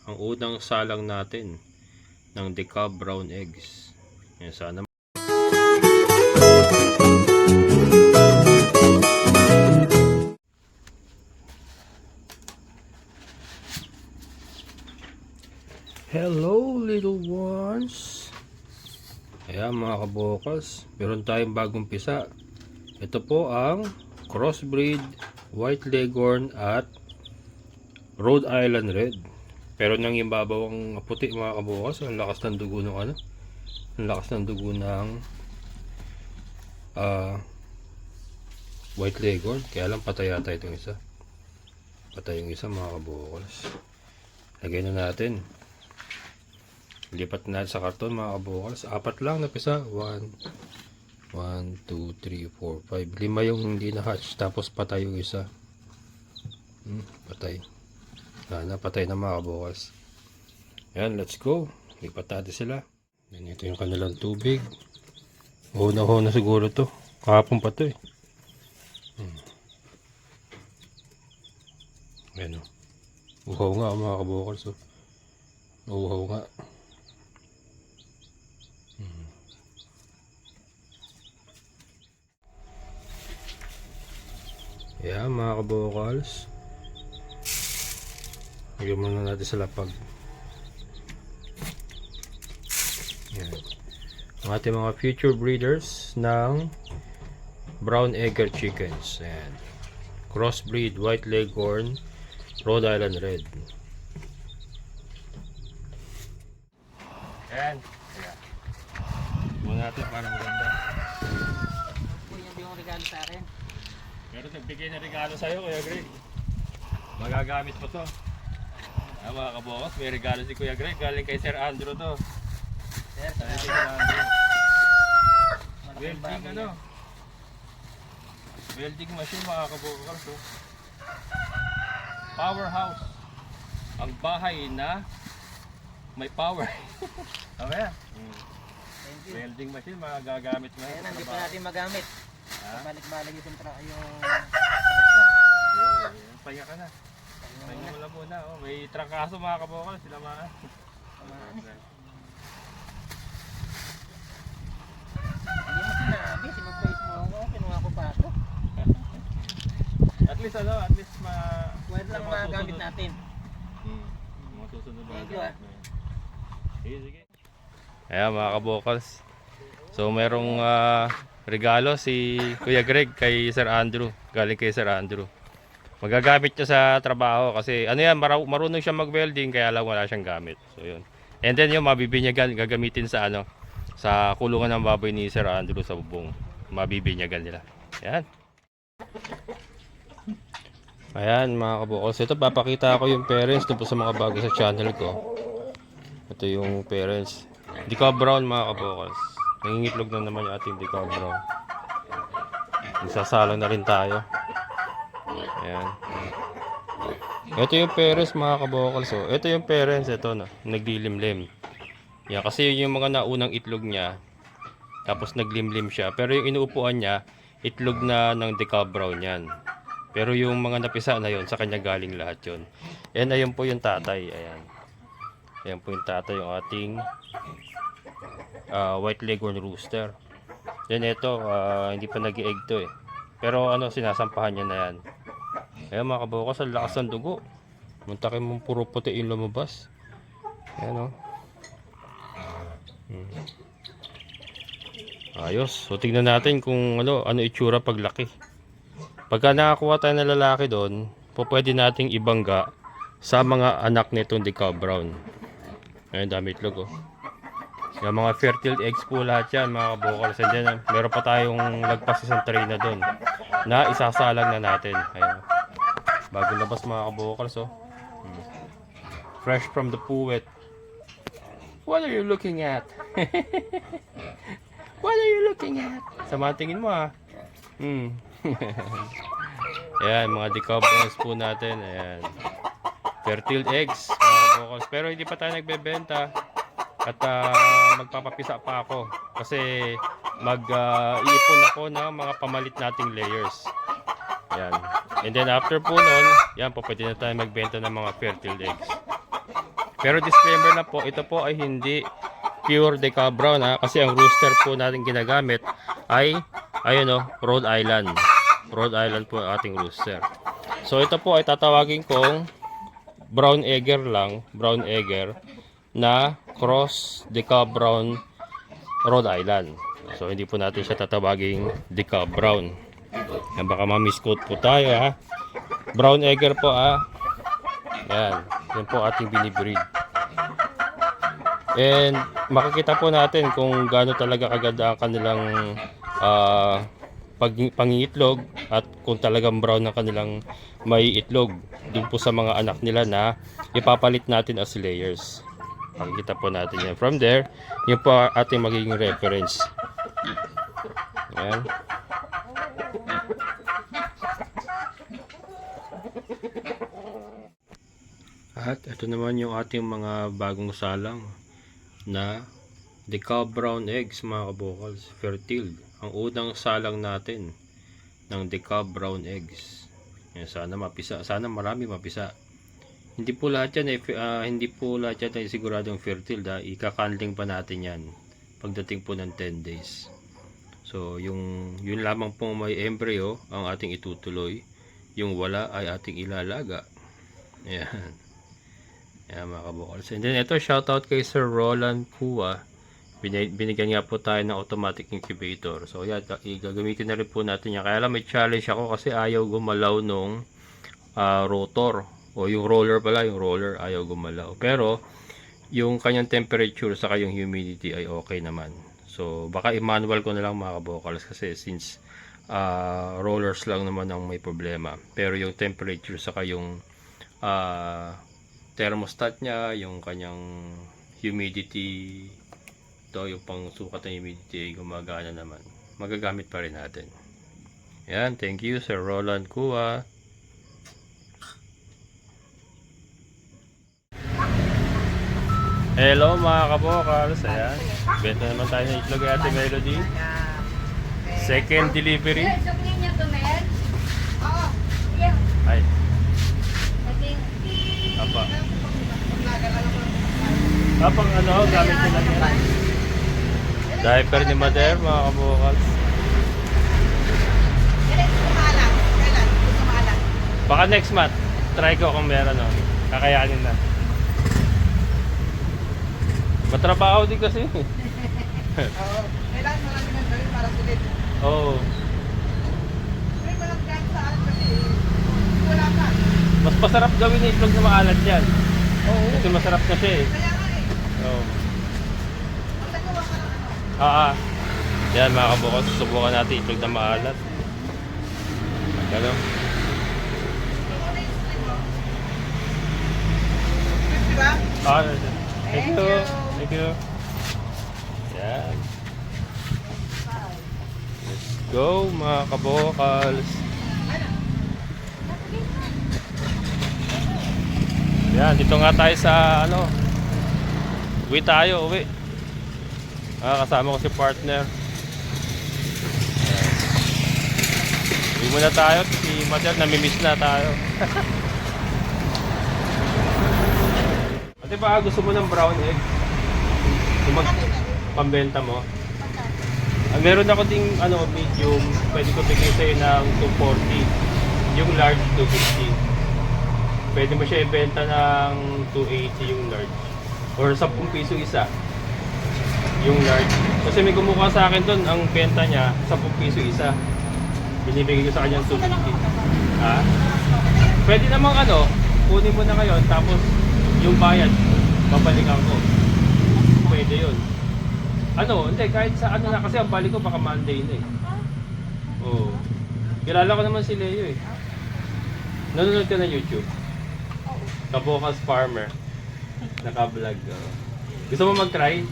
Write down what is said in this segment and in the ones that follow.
ang unang salang natin ng decaf brown eggs. Yan, sana hello little ones. Ayan mga kabokals, meron tayong bagong pisa. Ito po ang crossbreed white leghorn at Rhode Island red. Pero nang ibabaw ang puti mga kabokals, ang lakas ng dugo ng ang lakas ng dugo ng white leghorn. Kaya lang patay yata itong isa. Patay yung isa mga kabokals. Lagay na natin. Lipat na sa karton mga kabokals. Apat lang na pisa. 1, 2, 3, 4, 5. 5 yung hindi na hatch. Tapos patay yung isa. Patay. Napatay na mga kabokals. Yan, let's go. Lipat natin sila. Yan, ito yung kanilang tubig. Huna siguro to. Kahapon pa to eh. Yan o. Uhaw nga mga kabokals. Uhaw nga. Yan mga kabokals. Lagyan muna natin sa lapag. Yan. Ang ating mga future breeders ng brown egger chickens. Ayan. Crossbreed white leghorn Rhode Island red. Ayan. Muna natin para maganda. Yan yung regalo sa akin. Pero nagbigay na regalo sa'yo Kuya Greg. Magagamit mo to. Mga kabokals, may regalo si Kuya Greg. Galing kay Sir Andrew to. Sir, Galing kay Sir Andrew. Welding ano? Welding machine mga kabokals. Powerhouse. Ang bahay na may power. Okay. Thank you. Welding machine magagamit mo. Ayan, hindi pa natin magamit. Balik-balik yung Pahinga ka na. Pahinga mo lang muna. Oh. May trangkaso mga kabokals. Sila mga. Hindi mo sinabi, sinuprise mo ako, kinuha ko pa ako. At least at least Pwede lang magamit natin. Mga susunod na. Thank you Sige. Ayan mga kabokals. So merong regalo si Kuya Greg kay Sir Andrew. Galing kay Sir Andrew. Magagamit niya sa trabaho kasi ano yan, marunong siya mag-welding kaya lang wala siyang gamit. So yun. And then yung mabibinyagan gagamitin sa sa kulungan ng baboy ni Sir Andrew sa bubong. Mabibinyagan nila. Ayan. Ayan mga kabokals. Ito papakita ko yung parents doon po sa mga bago sa channel ko. Ito yung parents. Decaf brown mga kabokals. Nangingitlog na naman yung ating decaf brown. Isasalang na rin tayo. Ayan. Ito yung parents mga kabokals. So, ito yung parents. Ito na. Naglilimlim. Yan, kasi yun yung mga naunang itlog niya. Tapos naglimlim siya. Pero yung inuupuan niya, itlog na ng decaf brown yan. Pero yung mga napisa na yon sa kanya galing lahat yon. And ayun po yung tatay. Ayan. Ayan po yung tatay, yung ating white leghorn rooster. Then ito, hindi pa nag-egg to eh. Pero sinasampahan niya na yan. Ayan mga kabokals, ang lakas ng dugo. Muntakin mong puro puti yung lumabas. Ayan o. Ayos. So tignan natin kung ano itsura pag laki. Pagka nakakuha tayo ng lalaki doon, pwede nating ibangga sa mga anak nitong decaf brown. Ayan, dami itlog oh. Yung mga fertile eggs po lahat yan mga kabokals. And then, meron pa tayong lagpas isang tray na doon na isasalang na natin. Ayan. Bagong labas mga kabokals oh. Fresh from the puwet. What are you looking at? What are you looking at? Sama tingin mo ah. Ayan, mga decaf browns po natin. Ayan. Fertile eggs mga kabokals. Pero hindi pa tayo nagbebenta. At magpapapisa pa ako. Kasi mag-iipon ako ng mga pamalit nating layers. Ayan. And then after po nun, yan po pwede na tayo magbenta ng mga fertile eggs. Pero disclaimer na po, ito po ay hindi pure Deca Brown ha, kasi ang rooster po natin ginagamit ay ayun o, Rhode Island. Rhode Island po ang ating rooster. So ito po ay tatawagin kong brown egger lang, brown egger na cross Deca Brown Rhode Island. So hindi po natin siya tatawaging Deca Brown. Yan, baka ma-misquote po tayo ha. Brown egger po ha. Yan, yan po ating binibreed. And makikita po natin kung gaano talaga kaganda ang kanilang pangingitlog at kung talagang brown ang kanilang may itlog dun po sa mga anak nila na ipapalit natin as layers. Makikita po natin yan. From there, yun po ating magiging reference. Ayan. At ito naman yung ating mga bagong salang na Deca Brown eggs mga kabokals, fertile. Ang unang salang natin ng Deca Brown eggs. Yan, sana mapisa, sana marami mapisa. Hindi po lahat yan hindi po lahat yan ay siguradong fertile dahil ika-candling pa natin yan pagdating po ng 10 days. So yun lamang po may embryo ang ating itutuloy. Yung wala ay ating ilalaga. Ayan. Ayan mga kabokals. And then ito, shoutout kay Sir Roland Kua. Binigyan nga po tayo ng automatic incubator. So yan, gagamitin na rin po natin yan. Kaya lang may challenge ako kasi ayaw gumalaw nung rotor. O yung roller pala, yung roller ayaw gumalaw. Pero yung kanyang temperature saka yung humidity ay okay naman. So baka i-manual ko na lang mga kabokals kasi since rollers lang naman ang may problema. Pero yung temperature saka yung thermostat niya, yung kanyang humidity, ito yung pangsukat ng humidity, gumagana naman. Magagamit pa rin natin. Yan, thank you Sir Roland Kua. Hello mga kabokals, ayan. Benta naman tayo ng itlog Ate Melody. Second delivery. Ay. Apa. Kapag ano, gamit ko lang yan. Diaper ni Mother, mga kabukals. Baka next month, try ko kung meron, no? Kakayanin na. Matrabaho din kasi. Oo. Kailangan marami nang gawin para sulit. Oo. May walang gano'n sa akin kasi wala ka. Mas masarap gawin na itlog na maalat yan. Oo. Kasi masarap na siya eh. Kaya nga eh. Oo. Magagawa ka ng ano. Yan mga kabukals, susubukan natin itlog na maalat. Ano? Ano yung stream mo? Stream, diba? Thank you. Thank you. Yan. Let's go mga kabukals. Yan, dito nga tayo sa ano. Uwi tayo, uwi. Kasama ko si partner. Yan. Uwi muna tayo. Si Mother, namimiss na tayo. Ate ba gusto mo ng brown egg? Yung pambenta mo? Meron ako ding ano, medium. Pwede ko bigay sa'yo ng 240. Yung large, 250. Pwede mo siya ibenta ng 280 yung large. Or 10 piso isa. Yung large. Kasi may kumukuha sa akin doon, ang benta niya, 10 piso isa. Binibigay ko sa kanya ng 250. Ha? Pwede namang ano, kunin mo na ngayon, tapos yung bayad, babalikan ko. Pwede yun. Ano, hindi, kahit sa ano na, kasi ang balik ko baka Monday na eh. Oo. Kilala ko naman si Leo eh. Nanonood ka na YouTube? Kabukals Farmer. Naka-vlog. Gusto mo mag-try?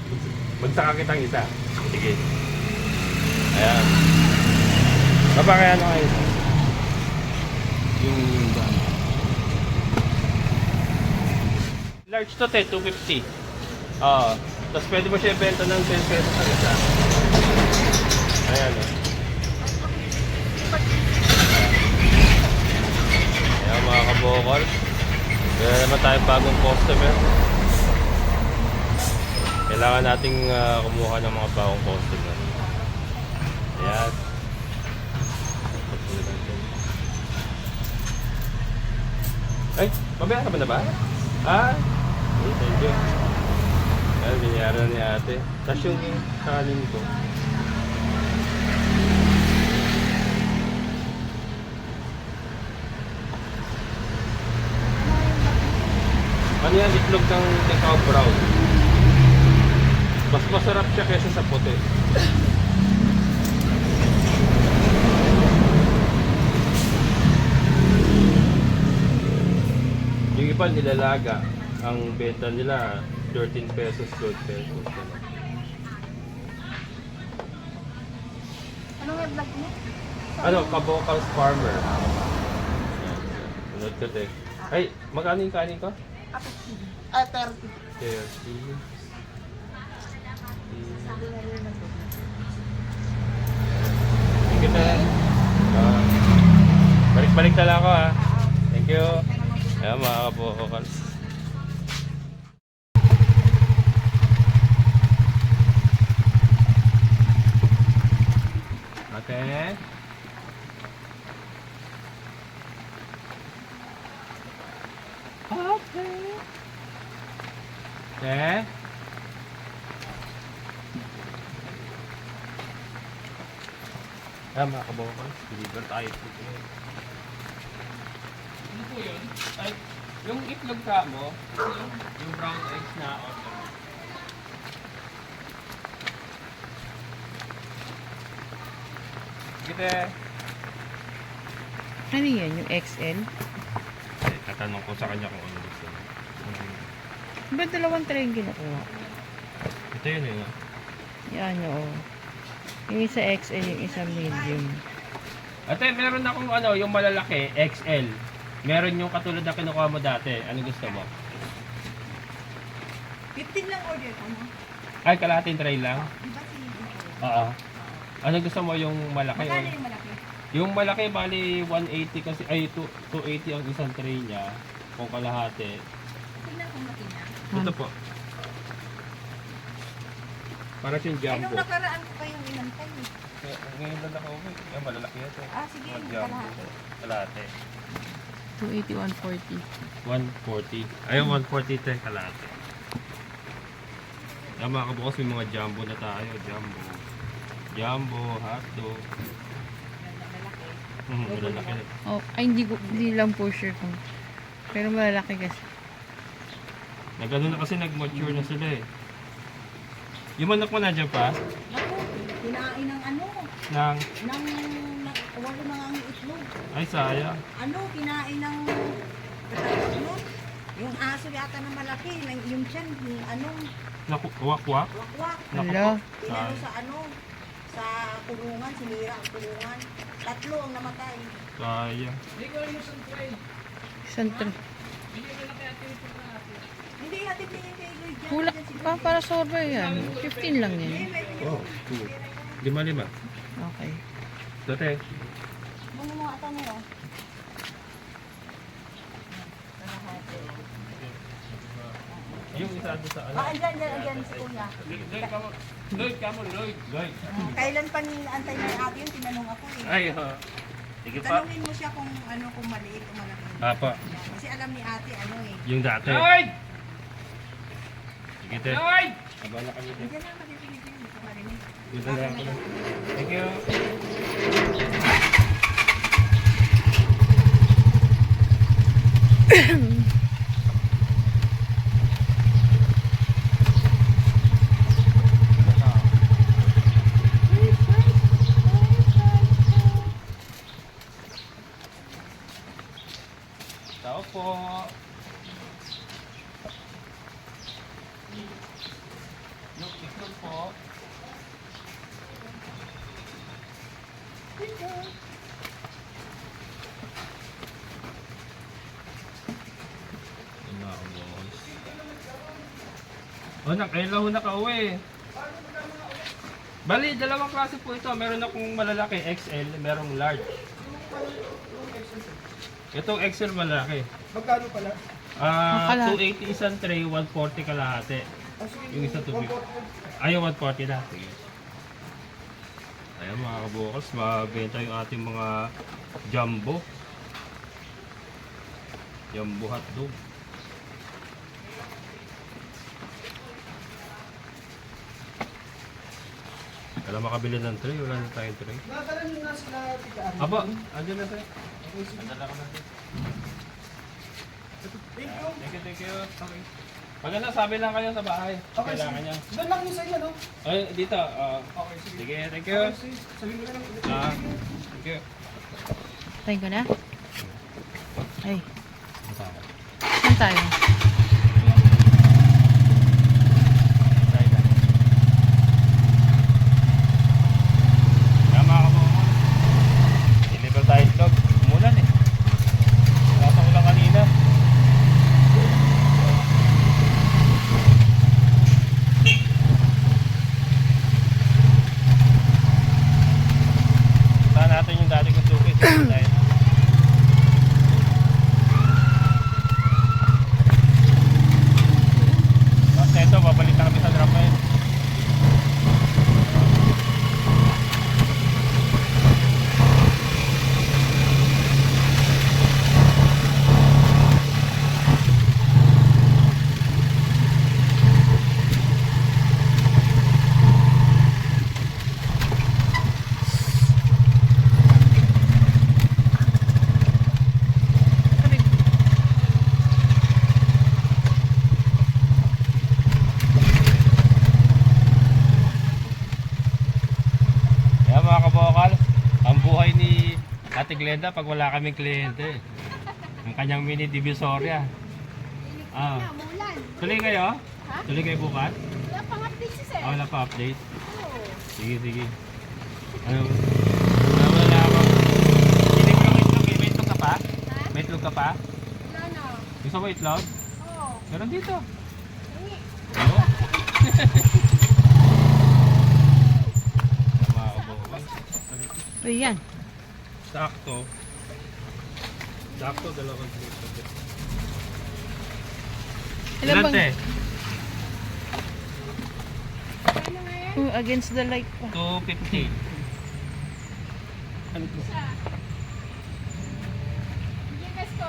Magsaka kitang isa. Sige. Ayan. Baba kaya ano kayo? Yung large to 250. Tapos pwede mo siya ibenta ng 10 pesos ang isa. Ayan o. Ayan mga kabokals. Kaya naman tayo bagong customer. Kailangan nating kumuha ng mga bagong customer. Ayan. Ay, mabayaran ka ba na ba? Ah, thank you. Ayan, binayaran ni ate. Tapos yung kanin ko. Ano yan? Itlog ng Ikaw Brown. Mas masarap siya kaysa sa puti. Yung iba nilalaga. Ang benta nila 13 pesos, 12 pesos. Ano nga vlog mo? Ano? Kabocals Farmer. Sunod ko te. Ay, magkano yung kanin ko? 30. 30. Thank you, te. Balik-balik na lang ako ha. Thank you. Ayan mga kabocals. Ate. Ate. Ayan mga kabocals. Deliver tayo po. Ano po yun? Ay, yung itlog ka mo, yung brown eggs na order. Kita. Ano yan? Yung XL? Eh, tatanong ko sa kanya kung ano gusto. Ba't dalawang tray yung kinukuha? Ito yun eh. Yan, oo. Yung isa XL, yung isa medium. Ate, meron akong ano, yung malalaki, XL. Meron yung katulad na kinukuha mo dati. Ano gusto mo? 15 lang order ko mo. Ay, kalahating tray lang? Diba si... Oo. Ano gusto mo yung malaki? Magkano yung malaki? Yung malaki, bali 180 kasi, ay 280 ang isang tray niya. Kung kalahati. Tingnan kung makina. Ito po. Para siyang Ay, jumbo. nung nakaraan ko pa yung inantay eh. Ngayon lang ako, yung malalaki ito. Ah, sige, Mga yung jumbo. kalahati. Kalahati. 280, 140. 140. Ayun, 140 ito yung kalahati. Yan mga kabukas, may mga jumbo na tayo. Jumbo. Jumbo, hotdog. Malalaki. Oh, ay, hindi lang po sure kung. Pero malalaki kasi. Nagano na kasi nag-mature na sila eh. Yung manok mo nandiyan pa? Naku, kinain ng ano, Nang, walo na nga ang itlog. ay sayang. Ano, kinain ng, ano, yung aso yata na malaki, yung tiyan, yung ano, Naku, wak-wak. wakwak. Naku Hello? po. Pinano sa ano, sa kulungan, sinira ang kulungan. 3 ang namatay. Sayang. Isang tray. Hindi, hatid niya yung kay Lloyd dyan. Hula pa para sorbet yan. 15 lang yan. Oh, 2. 5-5. Okay. Dote. Ano mo ata mo? Yung isa doon sa ano. Ah, andyan si kuya. Lloyd, kamo, Lloyd. Kailan pa antay na ate yun, tinanong ako eh. Ay, ha. Sige pa. Tanungin mo siya kung ano, kung maliit o malaki. Apa. Kasi alam ni ate ano eh. Yung dati. Lloyd! Sige, te. Lloyd! Abala kami, te. Diyan lang matitigil yun, hindi ko marinig. Yun na lang ako. Thank you. Tao po. Yung itlog po. Oh, nakailan ho nakauwi. Bali, dalawang klase po ito. Meron akong malalaki, XL, merong large. Itong XL malaki. Magkano pala? Ah, Ang kalahati. 280 isang tray, 140 kalahati. Yung isa tubig. Ayaw, 140 na. Sige. Ayan mga kabukals, mabenta yung ating mga jumbo. Jumbo hotdog. Wala makabili ng tray, wala na tayong tray. Nadala nyo na sila tika. Aba, andyan na tayo. Andala ka na tayo. Thank you. Thank you. Okay. Pag ano, sabi lang kayo sa bahay. Okay, Kailangan sige. niya. Doon lang yung sa inyo, no? Ay, dito. Okay, sige. Sige, thank you. Okay, sige. Sabihin ko na lang. Thank you. Tayo ko na? Ay, Masama. saan tayo? Tayo na. Tama ka po. Deliver tayo vlog. Umulan eh. Nasa ko lang kanina. Saan natin yung dati kong suki. Sige tayo. Basta ito, babalik na kami sa Rafael. Kaya mga kabokal, ang buhay ni Ate Glenda pag wala kaming kliyente. Ang kanyang mini divisoria. Ah. Mulan. Tuloy kayo? Ha? Tuloy kayo bukas? Wala pang update si Sir. Wala pa update? Oo. Sige, sige. Ano? Wala ako. Hindi ko lang itlog eh. May itlog ka pa? Ha? May itlog ka pa? Wala na. Gusto mo itlog? Oo. Meron dito. Hingi. Ano? Mga kabokal. Uy, yan. Sakto. Sakto, dalawang plate. Ilan bang- Ilante? Ano nga yan? Against the light pa. 250. Ano to? Isa. Gigas ko.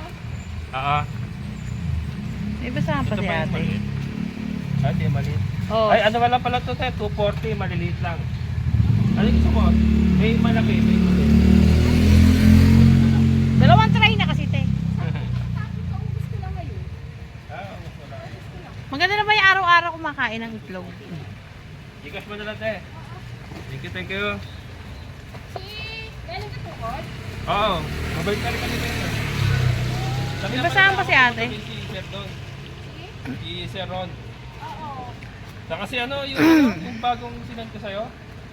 May basahan pa Ito si ba yung ate. maliit? Ah, di maliit. Oh, Ay, ano wala pala to tayo? 240, maliliit lang. Ano gusto mo? May malaki, may maliit. dalawang try na kasi, te. Kaubos ko lang ngayon. Wala. Maganda na ba yung araw-araw kumakain ng itlog? Gcash mo na lang tayo. Thank you. Si... Galing ka tukod? Oo, mabalik ka rin kami dito. May basahan pa si ate. Si Sir Don. Si Sir Ron. Oo. Saka si ano, yung bagong sinend ko sa'yo?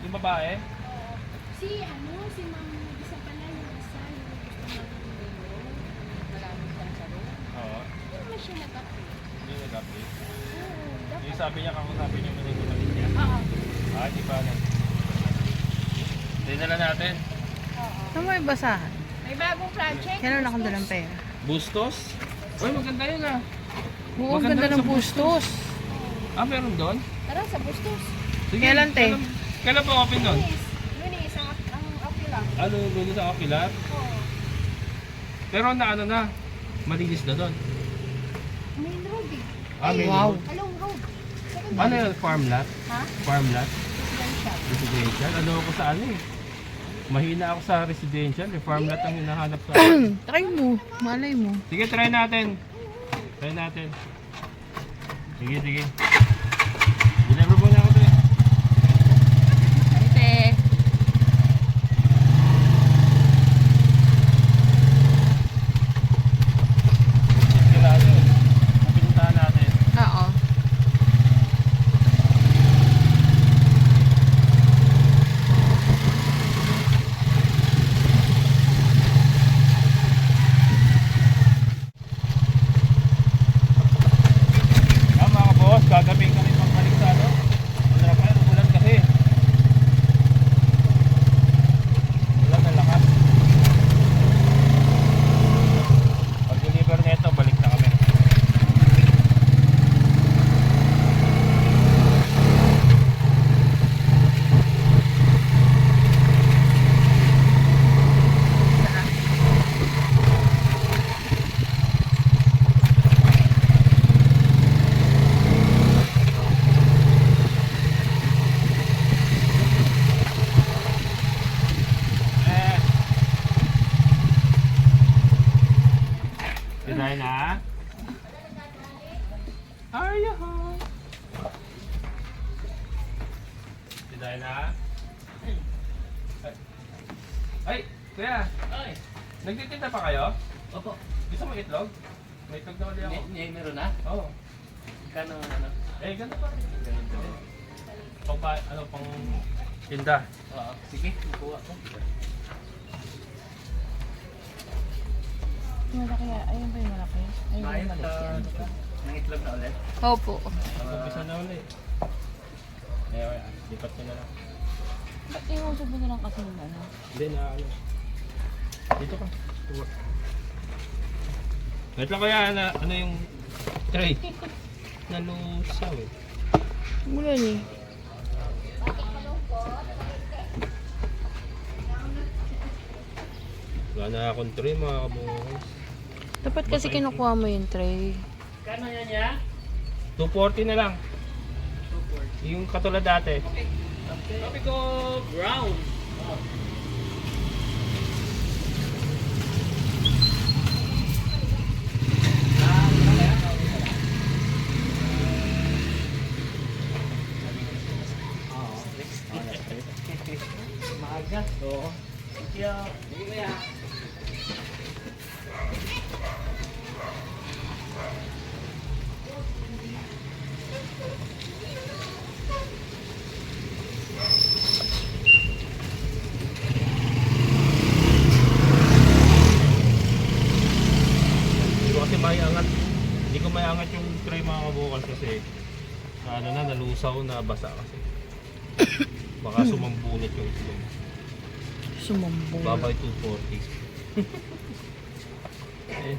Yung babae? Si si Ma'am isa pala yung isa yung gusto namin malamig siyang sa room. Oo. Hindi naman siya nag-update. Hindi nag-update. Oo, dapat. Yung sabi niya, kakusapin niya mo na yung ulit niya. Oo. Ah, di pa na. Dinala natin. Oo. Ano may basahan? May bagong project. Kailan akong dalang pera? Bustos? Uy, maganda yun ah. Oo, ang Maganda ganda ng sa bustos. Ah, meron doon? Tara sa Bustos. Sige, Kailan, te? Kailan pa open doon? Lunis, ang okay lang. Ano, doon sa Ocular? Oo. Pero na ano na, malinis na doon. Main road eh. Ah, may Wow. Along road. Ano yun, farm lot? Ha? Farm lot? Residential. Residential? Ano ako sa ano eh? Mahina ako sa residential, eh. Farm lot ang hinahanap sa akin. Try mo. Malay mo. Sige, try natin. Try natin. Sige, sige. Deliver mo na ako doon. Ate. Kailangan yun. Pinuntahan natin. Oo. Ah, mga boss, gagawin kami pagbalik sa ano? Wala pa yan, umulan kasi. Ulan na lakas. Pag deliver nito, balik na kami. Dahil na. Ay, kuya. Ay, Nagtitinda pa kayo? opo. Gusto mo itlog? May itlog na ulit ako. Meron na? Oo. Kano ano? Eh, ganun pa rin. Ganun pa rin. Pang tinda. Oo, sige, kukuha ko. Malaki. Ayun ba yung malaki? Ayun ba Ayun, yung maliit yan? ng itlog na ulit. Opo. Umpisa na ulit. Eh, lipat ko na lang. Ba't iusog mo na lang kasi yung ano? Hindi na ano. Dito ka. Tuwa. Wait lang kaya na ano yung tray. Nalusaw eh. Mula ni. Wala na akong tray mga kabukas. Dapat kasi kinukuha mo yung tray. Kano yan niya? 240 na lang. 240. Yung katulad dati. Okay. Sabi ko, brown. Oh. Maaga. Oo. Thank you. Thank you, kuya. Hindi ko kasi may angat. Hindi ko may angat yung tray mga kabukas kasi ano na, nalusaw na basa kasi. Baka sumambunit yung itlog. Sumambong. Babay 240. Eh,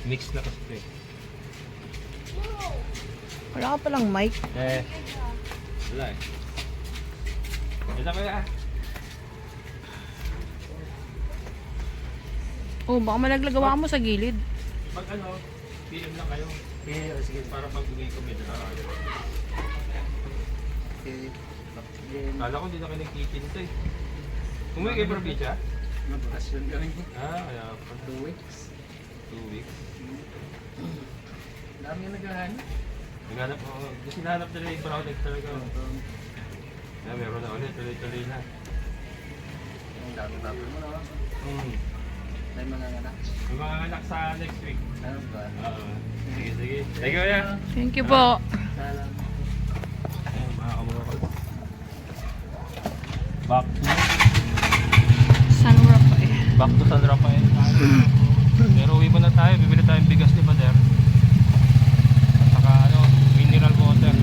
mix na kasi ito eh. Wala ka palang mic. Wala eh. Ito kaya. Oh, baka malaglagawa mo sa gilid. Pag ano, PM lang kayo. Okay, sige. Para pag uwi ko may dala kayo. Okay. Kala ko hindi na kayo nagtitinto eh. Umuwi kayo probinsya? Magbakasyon kami. Kaya pa 2 weeks. 2 weeks. Dami yung naghahanap. Naghanap ako. Kasi nahanap nila yung brown egg talaga. Kaya meron na ulit. Tuloy-tuloy na. Ang dami mo na. May mga anak. May mga anak sa next week. Ano ba? Sige, sige. Thank you, kuya. Thank you po. Salamat. Ayan, mga kamukal. Back to San Rafael. Back to San Rafael. Pero uwi muna tayo. Bibili tayong bigas ni Bader. At saka ano, mineral water.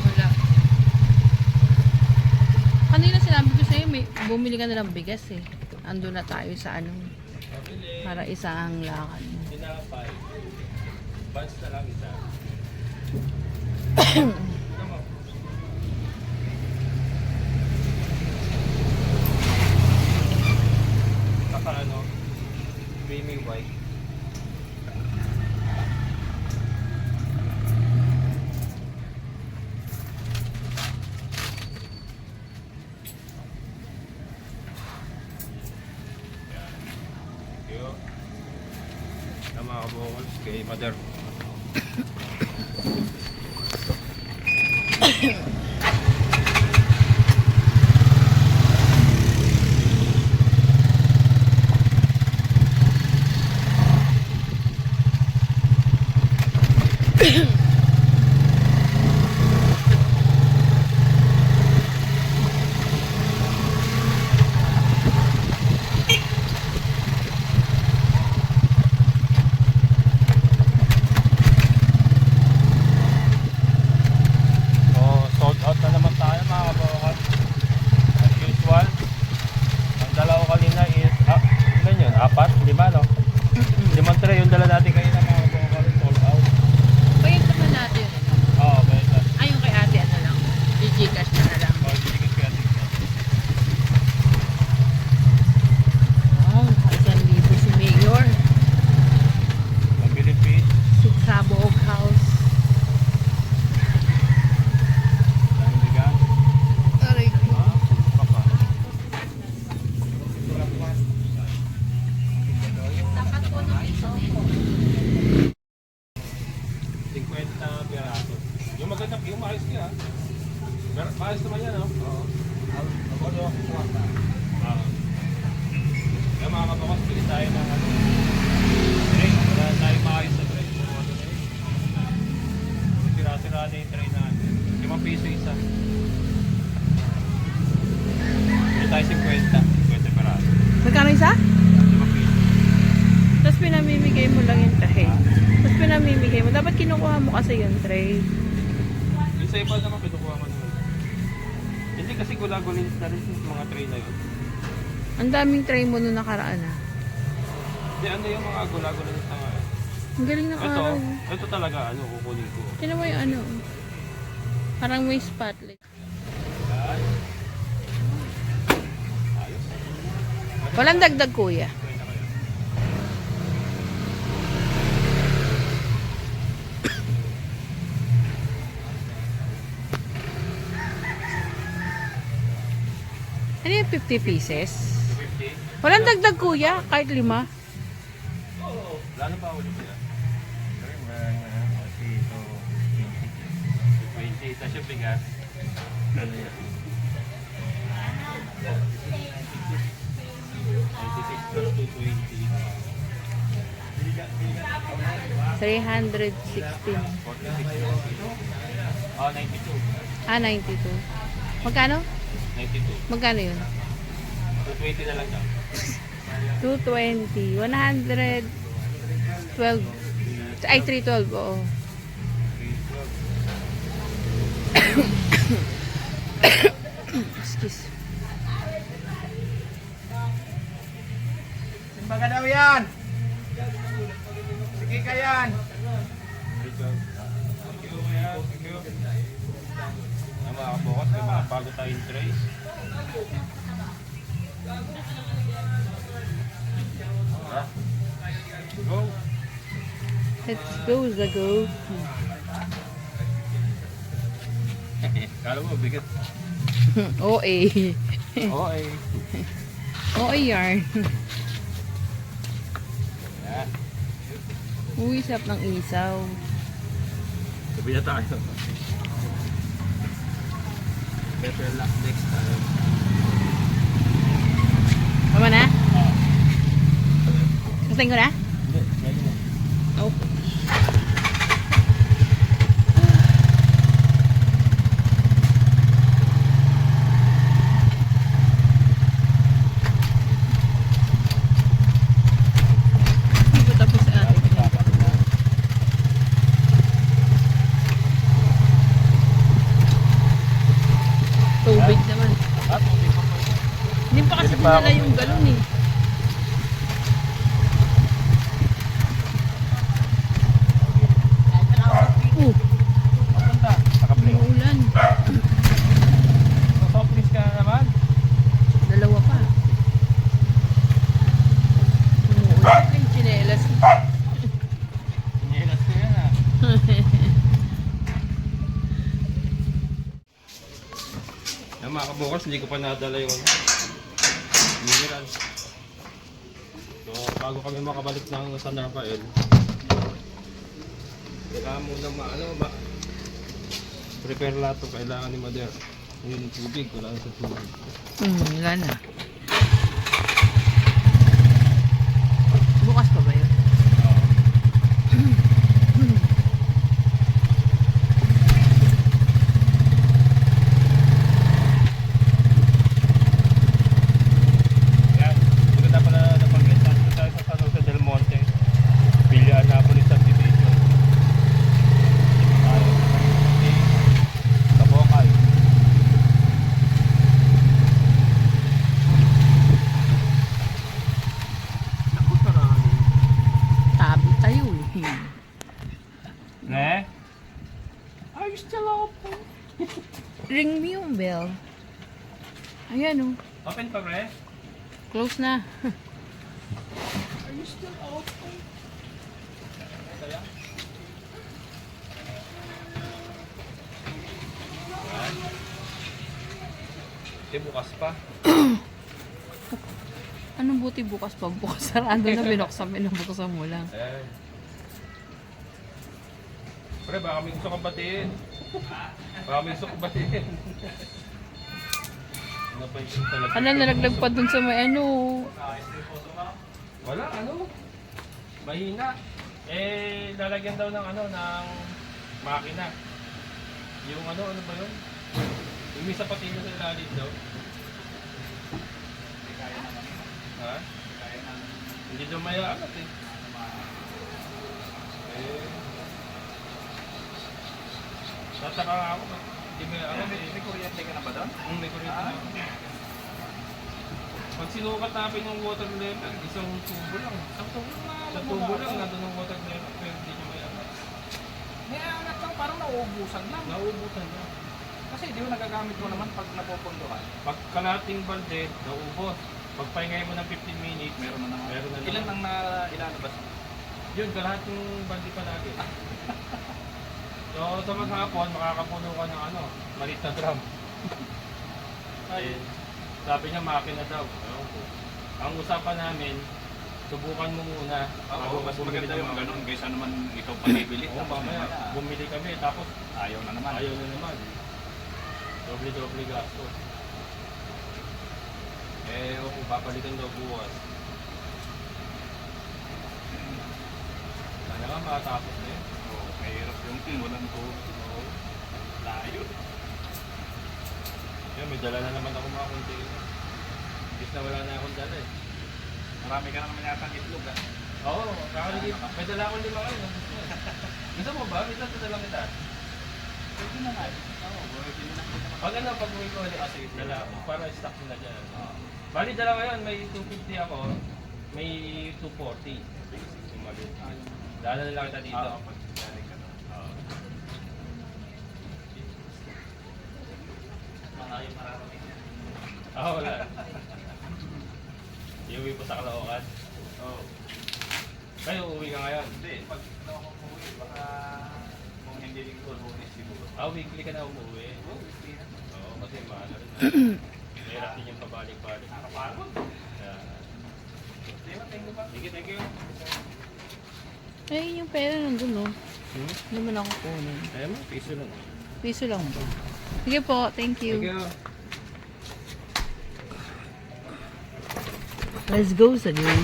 Wala. Kanina sinabi ko sa'yo, bumili ka na ng bigas eh. Ando na tayo sa ano, para isang lakad. Tinapay. Buns na lang isa. Ano mo? Saka ano, creamy white. Yo. Mga kabukol kay Mother. Oh, sold out na naman tayo mga kabukol. As usual. Ang dalawa kanina is, ilan yun? 4? 5 no? 5 tray yung dala natin kanina mga kabukol. Sold out. Bayad naman natin. Oo, okay. Ay, yung kay ate ano lang. Gcash na lang. Oh, binigay ko natin. Wow, 1,000 si Mayor. Mabili page. Sabog House. Dami bigas. Aray ko. kasi yung tray. Yung sa iba naman, pinukuha ko naman. Hindi kasi gulagulins na rin yung mga tray na yun. Ang daming tray mo nung nakaraan ah. Hindi, ano yung mga gulagulins na nga. Ang galing na Ito, araw. ito talaga, ano, kukunin ko. Tinan mo yung ano. Parang may spotlight. Walang dagdag kuya. Ano yung 50 pieces? 50? Walang dagdag kuya, kahit 5. Oo, lalo pa ulit sila. 20, tapos yung bigas. Ano yan? 96 plus 220. 316. 46. Oh, 92. Ah, 92. Magkano? 92. Magkano yun? 220 na lang daw. 220. 112. Ay, 312. Oo. Excuse. Simbaga daw yan! Sige ka yan! Mga kabukas, may mga bago tayong trays. Go! Let's go, Zago. Kala mo, bigat. OA. Okay. OA yarn. Yan. Uwisap ng isaw. Sabi na tayo. Better luck next time. Tama na? Kasing ko na? Hindi, ngayon na. Okay. Hindi ko tapos sa atin. Tubig naman. Tubig pa po. Hindi pa kasi Hindi pa dinala ako- yung galon eh. Papunta. Naka-play. Umuulan. Soft drinks ka na naman. Dalawa pa. Umuulan. Yung chinelas. Inyelas ko yan ah. Yan mga kabukas, hindi ko pa nadala yung mineral. So, bago kami makabalik ng San Rafael, kailangan muna prepare lahat ng kailangan ni Mother. Yung tubig, wala na sa tubig. Wala na. Bukas pa ba yun? Yan, hindi ko na pala nabanggit. Nandito tayo sa San Jose del Monte, Villa Annapolis Subdivision. Tayo sa Bocay. Naku, sarado. Tabi tayo eh. Ne? Are you still open? Ring me yung bell. Ayan oh. Open pa, pre? Close na. Are you still open? Kaya? Hindi, bukas pa. Anong buti bukas pa? Bukas sarado na binuksan. Binuksan mo lang. Ayan. Pre, baka may gusto kang batiin. Baka may gusto kang batiin. Ano pa yung talaga? Ano, nalaglag pa dun sa may ano. Wala, ano? Mahina. Eh, lalagyan daw ng ano, ng makina. Yung ano ba yun? Yung may sapatilyo sa ilalim daw. Ha? Hindi daw may aangat eh. Eh, Tataka nga ako. Hindi mo alam May kuryente ka na ba doon? May kuryente na. Pag sinukat namin yung water level, isang tubo lang. Sa tubo lang, nandun ang water level. Pero hindi nyo may alam. May angat lang, parang nauubusan lang. Nauubusan na. Kasi di ba nagagamit mo naman pag napupunduhan? Pag kalating balde, naubos. Pag pahingay mo ng 15 minutes, Meron na naman. Meron na Ilan naman. ang ilalabas mo? yun, kalating balde pa lagi. So, sa maghapon, makakapuno ka ng ano, maliit na drum. Eh, sabi niya, makina daw. Ewan ko. Ang usapan namin, subukan mo muna. Oo, mas bumili maganda ng yung mga- ganun kaysa naman ikaw pabibili. Oo, mamaya, bumili kami, tapos Ayaw na naman. ayaw na naman. Doble-doble gastos. Eh, kung papalitan daw bukas. Sana nga makatapos na yun. Oo, mahirap yung walang tubig. Oo. Layo. Yan, may dala na naman ako mga container. Imbis na wala na akong dala eh. Marami ka na naman yata ang itlog ah. Oo, kakaligid. May dala akong 5 kayo. Gusto mo ba? May dala kita. Pwede na nga. Oo, pwede na nakita naman. Pag ano, pag uwi ko ulit, sige, dala ako. Para stock nila dyan. Bali, dala ngayon, may 250 ako. May 240. Yung maliit. Dala na lang kita dito. Oo, pag galing ka doon. Oo. Malayo mararating yan. Wala. Iuwi po sa Caloocan. Oo. Kayo, uwi ka ngayon. Hindi, pag ako umuwi, baka kung hindi lingkod, bunis siguro. Weekly ka na umuwi. Oo, gusto yan. Oo, kasi mahal rin. Mahirap din yung pabalik-balik. Nakapagod. Yeah. Thank you ba? Thank you. Ay, yung pera nandun, no? Hmm? Hindi mo na kukunin. Ayun mo, piso lang. Piso lang ba? Sige po, thank you. Thank you. Let's go, Sagay.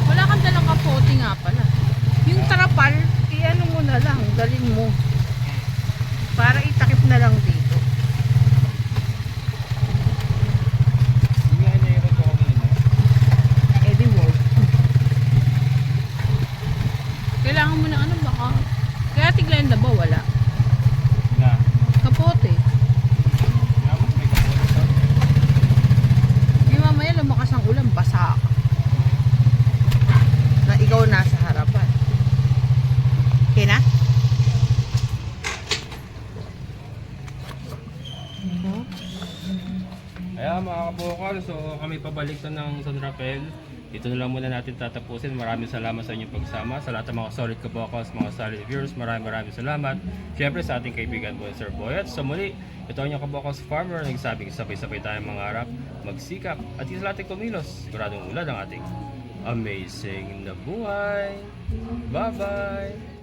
Wala kang dalang kapote nga pala. Yung trapal, i-ano mo na lang, dalin mo. Para itakip na lang dito. Hindi nga iniikot ko kanina. Eh di wow. Kailangan mo na ano baka. Kaya tiglenda ba wala? Na. Kapote. Naman, may kapote ka. Yung mamaya lumakas ang ulan, basa ka. Na ikaw nasa harapan. Okay na? Ayan mga kabokal, so kami pabalik na ng San Rafael. Ito na lang muna natin tatapusin. Maraming salamat sa inyong pagsama. Sa lahat ng mga solid kabokals, mga solid viewers, maraming salamat. Siyempre sa ating kaibigan po, Sir Boy. At sa muli, ito ang inyong kabokals farmer. Nagsabing sabay-sabay tayong mangarap, magsikap, at isa natin kumilos. Siguradong ulad ang ating amazing na buhay. Bye-bye!